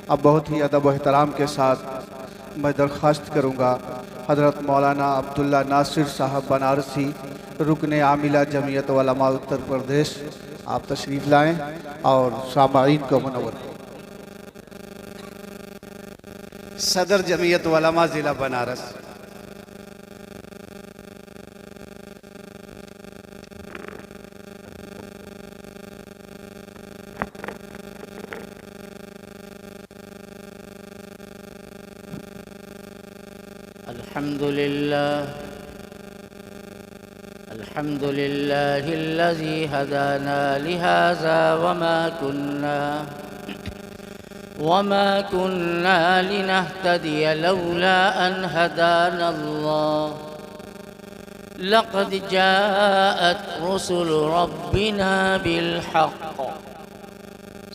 اب بہت ہی ادب و احترام کے ساتھ میں درخواست کروں گا حضرت مولانا عبداللہ ناصر صاحب بنارسی رکن عاملہ جمعیت علماء اتر پردیش، آپ تشریف لائیں اور سامعین کو منور کریں۔ صدر جمعیت علماء ضلع بنارس۔ الحمد لله الذي هدانا لهذا وما كنا لنهتدي لولا أن هدانا الله. لقد جاءت رسل ربنا بالحق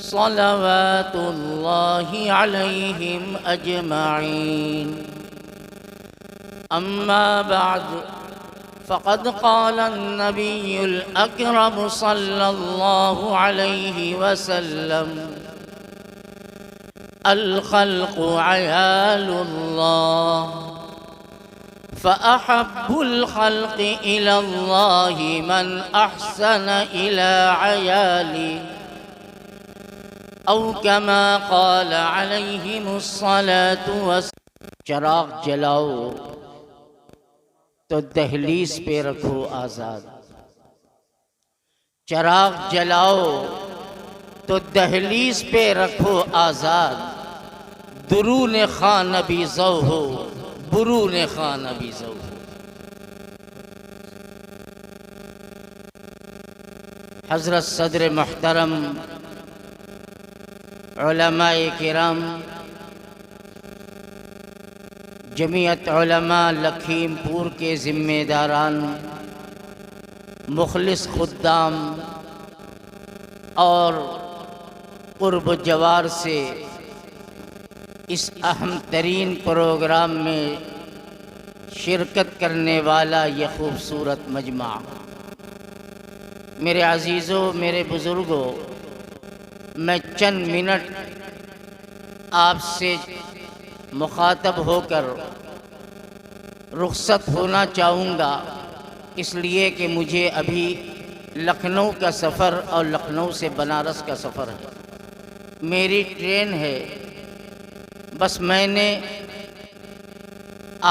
صلوات الله عليهم أجمعين. أما بعد، فقد قال النبي الأكرم صلى الله عليه وسلم: الخلق عيال الله، فأحب الخلق إلى الله من أحسن إلى عياله، أو كما قال عليهم الصلاة والسلام. چراغ جلاؤ تو دہلیز پہ رکھو آزاد، چراغ جلاؤ تو دہلیز پہ رکھو آزاد. درون خان نبی زو ہو، برون خان نبی زو ہو. حضرت صدر محترم، علماء کرام، جمعیت علماء لکھیم پور کے ذمہ داران، مخلص خدام اور قرب و جوار سے اس اہم ترین پروگرام میں شرکت کرنے والا یہ خوبصورت مجمع، میرے عزیزوں، میرے بزرگوں، میں چند منٹ آپ سے مخاطب ہو کر رخصت ہونا چاہوں گا، اس لیے کہ مجھے ابھی لکھنؤ کا سفر اور لکھنؤ سے بنارس کا سفر ہے، میری ٹرین ہے. بس میں نے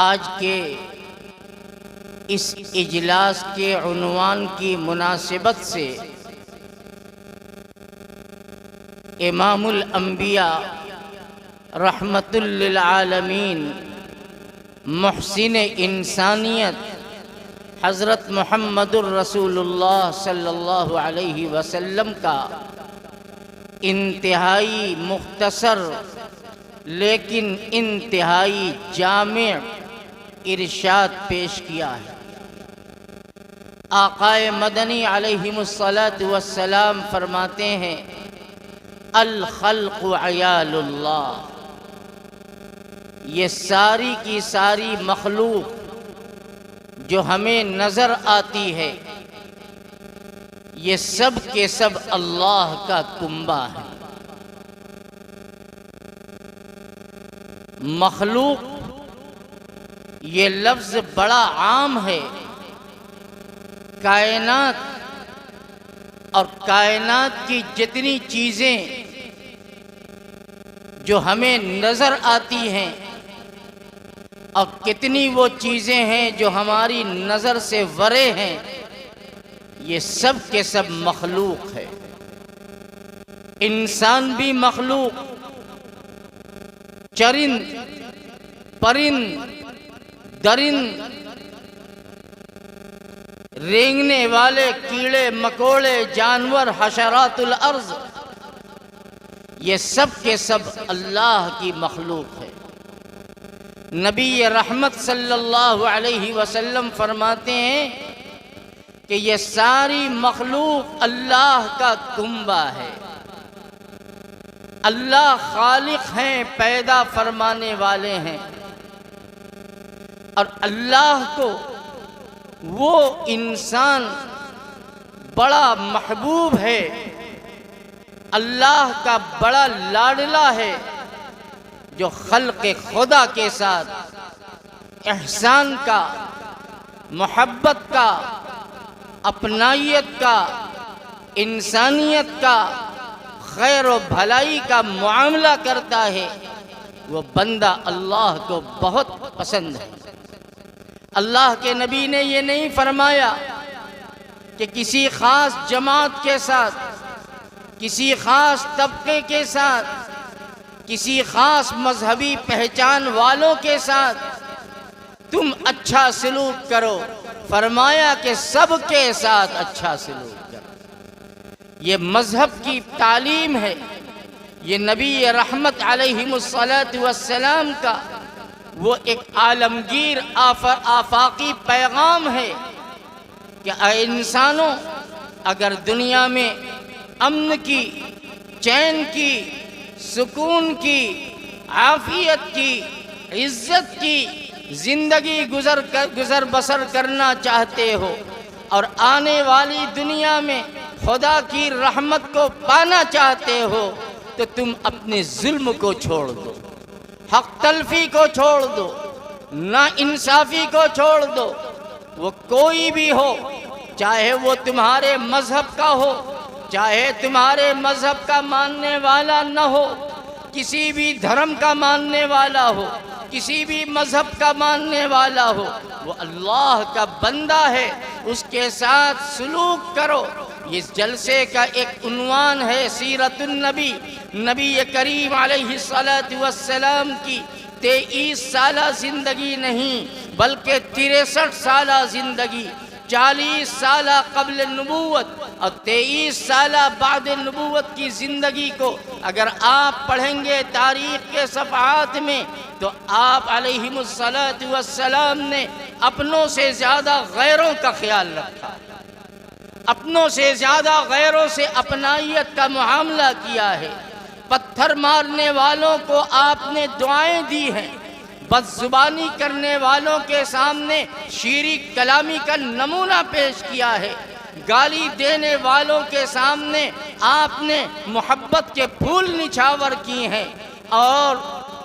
آج کے اس اجلاس کے عنوان کی مناسبت سے امام الانبیاء رحمت للعالمین، محسن انسانیت حضرت محمد الرسول اللہ صلی اللہ علیہ وسلم کا انتہائی مختصر لیکن انتہائی جامع ارشاد پیش کیا ہے. آقائے مدنی علیہ الصلاۃ والسلام فرماتے ہیں: الخلق عیال اللہ. یہ ساری کی ساری مخلوق جو ہمیں نظر آتی ہے، یہ سب کے سب اللہ کا کنبہ ہے. مخلوق یہ لفظ بڑا عام ہے. کائنات اور کائنات کی جتنی چیزیں جو ہمیں نظر آتی ہیں اور کتنی وہ چیزیں ہیں جو ہماری نظر سے ورے ہیں، یہ سب کے سب مخلوق ہے. انسان بھی مخلوق، چرند، پرند، درند، رینگنے والے کیڑے مکوڑے، جانور، حشرات الارض، یہ سب کے سب اللہ کی مخلوق ہے. نبی رحمت صلی اللہ علیہ وسلم فرماتے ہیں کہ یہ ساری مخلوق اللہ کا کنبہ ہے. اللہ خالق ہیں، پیدا فرمانے والے ہیں، اور اللہ کو وہ انسان بڑا محبوب ہے، اللہ کا بڑا لاڈلا ہے، جو خلق خدا کے ساتھ احسان کا، محبت کا، اپنائیت کا، انسانیت کا، خیر و بھلائی کا معاملہ کرتا ہے، وہ بندہ اللہ کو بہت پسند ہے۔ اللہ کے نبی نے یہ نہیں فرمایا کہ کسی خاص جماعت کے ساتھ، کسی خاص طبقے کے ساتھ، کسی خاص مذہبی پہچان والوں کے ساتھ تم اچھا سلوک کرو، فرمایا کہ سب کے ساتھ اچھا سلوک کرو۔ یہ مذہب کی تعلیم ہے، یہ نبی رحمت علیہ السلام کا وہ ایک عالمگیر آفاقی پیغام ہے کہ اے انسانوں، اگر دنیا میں امن کی، چین کی، سکون کی، عافیت کی، عزت کی زندگی گزر بسر کرنا چاہتے ہو اور آنے والی دنیا میں خدا کی رحمت کو پانا چاہتے ہو تو تم اپنے ظلم کو چھوڑ دو، حق تلفی کو چھوڑ دو، نا انصافی کو چھوڑ دو۔ وہ کوئی بھی ہو، چاہے وہ تمہارے مذہب کا ہو، چاہے تمہارے مذہب کا ماننے والا نہ ہو، کسی بھی دھرم کا ماننے والا ہو، کسی بھی مذہب کا ماننے والا ہو، وہ اللہ کا بندہ ہے، اس کے ساتھ سلوک کرو۔ اس جلسے کا ایک عنوان ہے سیرت النبی، نبی کریم علیہ السلام کی 23 سالہ زندگی نہیں بلکہ 63 سالہ زندگی، 40 سالہ قبل نبوت اور 23 سالہ بعد نبوت کی زندگی کو اگر آپ پڑھیں گے تاریخ کے صفحات میں تو آپ علیہ السلام نے اپنوں سے زیادہ غیروں کا خیال رکھا، اپنوں سے زیادہ غیروں سے اپنائیت کا معاملہ کیا ہے۔ پتھر مارنے والوں کو آپ نے دعائیں دی ہیں، بد زبانی کرنے والوں کے سامنے شیریں کلامی کا نمونہ پیش کیا ہے، گالی دینے والوں کے سامنے آپ نے محبت کے پھول نچھاور کیے ہیں، اور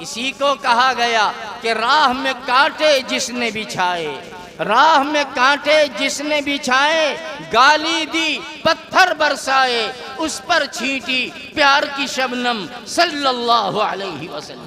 اسی کو کہا گیا کہ راہ میں کانٹے جس نے بچھائے، راہ میں کانٹے جس نے بچھائے، گالی دی پتھر برسائے، اس پر چھینٹی پیار کی شبنم صلی اللہ علیہ وسلم۔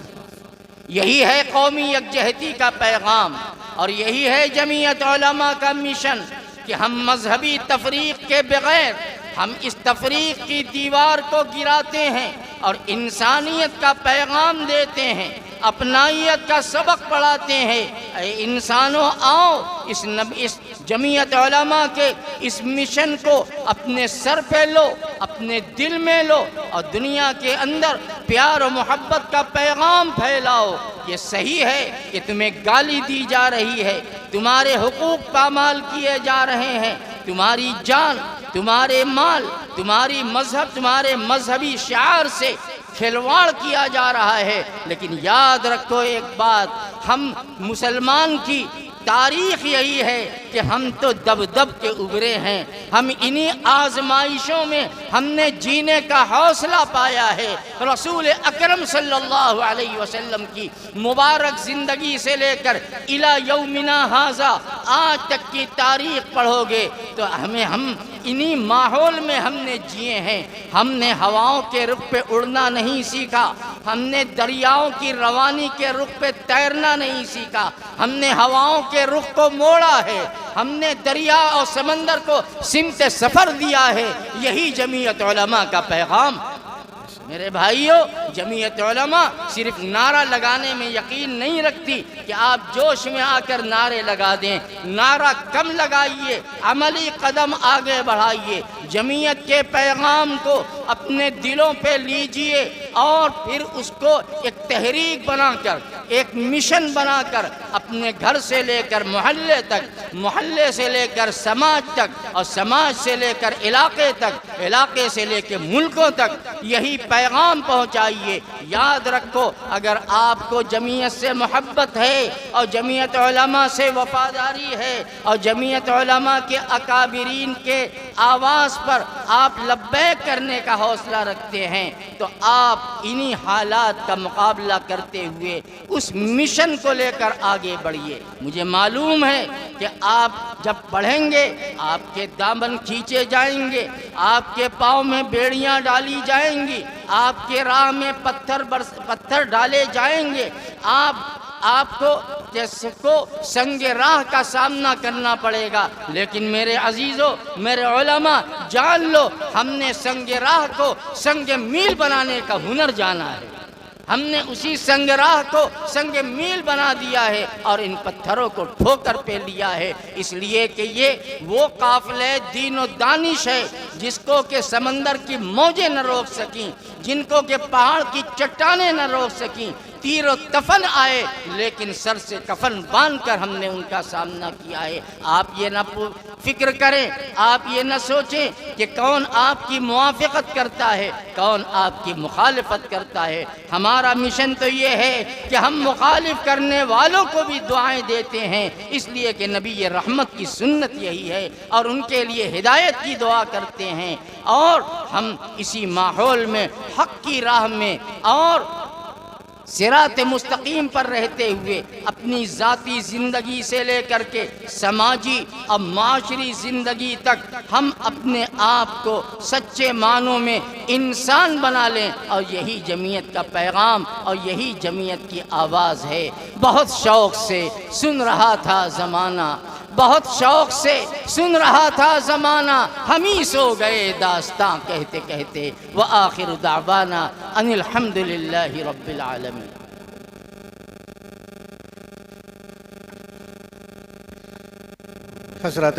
یہی ہے قومی یکجہتی کا پیغام، اور یہی ہے جمعیت علماء کا مشن کہ ہم مذہبی تفریق کے بغیر ہم اس تفریق کی دیوار کو گراتے ہیں اور انسانیت کا پیغام دیتے ہیں، اپنائیت کا سبق پڑھاتے ہیں۔ اے انسانوں، آؤ اس جمعیت علماء کے اس مشن کو اپنے سر پہ لو، اپنے دل میں لو، اور دنیا کے اندر پیار و محبت کا پیغام پھیلاؤ۔ یہ صحیح ہے کہ تمہیں گالی دی جا رہی ہے، تمہارے حقوق پامال کیے جا رہے ہیں، تمہاری جان، تمہارے مال، تمہاری مذہب، تمہارے مذہبی شعار سے کھلواڑ کیا جا رہا ہے، لیکن یاد رکھو ایک بات، ہم مسلمان کی تاریخ یہی ہے کہ ہم تو دب دب کے ابھرے ہیں، ہم انہی آزمائشوں میں ہم نے جینے کا حوصلہ پایا ہے۔ رسول اکرم صلی اللہ علیہ وسلم کی مبارک زندگی سے لے کر الی یومنا ھذا آج تک کی تاریخ پڑھو گے تو ہم انہی ماحول میں ہم نے جیے ہیں۔ ہم نے ہواؤں کے رخ پہ اڑنا نہیں سیکھا، ہم نے دریاؤں کی روانی کے رخ پہ تیرنا نہیں سیکھا، ہم نے ہواؤں کے رخ کو موڑا ہے، ہم نے دریا اور سمندر کو سمت سفر دیا ہے۔ یہی جمعیت علماء کا پیغام۔ میرے بھائیوں، جمعیت علماء صرف نعرہ لگانے میں یقین نہیں رکھتی کہ آپ جوش میں آ کر نعرے لگا دیں، نعرہ کم لگائیے، عملی قدم آگے بڑھائیے، جمعیت کے پیغام کو اپنے دلوں پہ لیجئے اور پھر اس کو ایک تحریک بنا کر، ایک مشن بنا کر اپنے گھر سے لے کر محلے تک، محلے سے لے کر سماج تک، اور سماج سے لے کر علاقے تک، علاقے سے لے کے ملکوں تک یہی پیغام پہنچائیے۔ یاد رکھو، اگر آپ کو جمعیت سے محبت ہے اور جمعیت علماء سے وفاداری ہے اور جمعیت علماء کے اکابرین کے آواز پر آپ لبیک کرنے کا حوصلہ رکھتے ہیں تو آپ انہی حالات کا مقابلہ کرتے ہوئے اس مشن کو لے کر آگے بڑھیے۔ مجھے معلوم ہے کہ آپ جب پڑھیں گے آپ کے دامن کھینچے جائیں گے، آپ کے پاؤں میں بیڑیاں ڈالی جائیں گی، آپ کے راہ میں پتھر ڈالے جائیں گے، آپ کو سنگ راہ کا سامنا کرنا پڑے گا، لیکن میرے عزیزوں، میرے علماء، جان لو ہم نے سنگ راہ کو سنگ میل بنانے کا ہنر جانا ہے۔ ہم نے اسی سنگ راہ کو سنگ میل بنا دیا ہے اور ان پتھروں کو ٹھوکر پہ لیا ہے، اس لیے کہ یہ وہ قافلہ دین و دانش ہے جس کو کہ سمندر کی موجیں نہ روک سکیں، جن کو کہ پہاڑ کی چٹانیں نہ روک سکیں۔ تیر و تفن آئے لیکن سر سے کفن باندھ کر ہم نے ان کا سامنا کیا ہے۔ آپ یہ نہ فکر کریں، آپ یہ نہ سوچیں کہ کون آپ کی موافقت کرتا ہے، کون آپ کی مخالفت کرتا ہے۔ ہمارا مشن تو یہ ہے کہ ہم مخالف کرنے والوں کو بھی دعائیں دیتے ہیں، اس لیے کہ نبی رحمت کی سنت یہی ہے، اور ان کے لیے ہدایت کی دعا کرتے ہیں، اور ہم اسی ماحول میں حق کی راہ میں اور صراط مستقیم پر رہتے ہوئے اپنی ذاتی زندگی سے لے کر کے سماجی اور معاشری زندگی تک ہم اپنے آپ کو سچے معنوں میں انسان بنا لیں، اور یہی جمعیت کا پیغام اور یہی جمعیت کی آواز ہے۔ بہت شوق سے سن رہا تھا زمانہ، بہت شوق سے سن رہا تھا زمانہ، ہم ہی سو گئے داستاں کہتے کہتے، وآخر دعوانا ان الحمدللہ رب العالمین۔ حضرات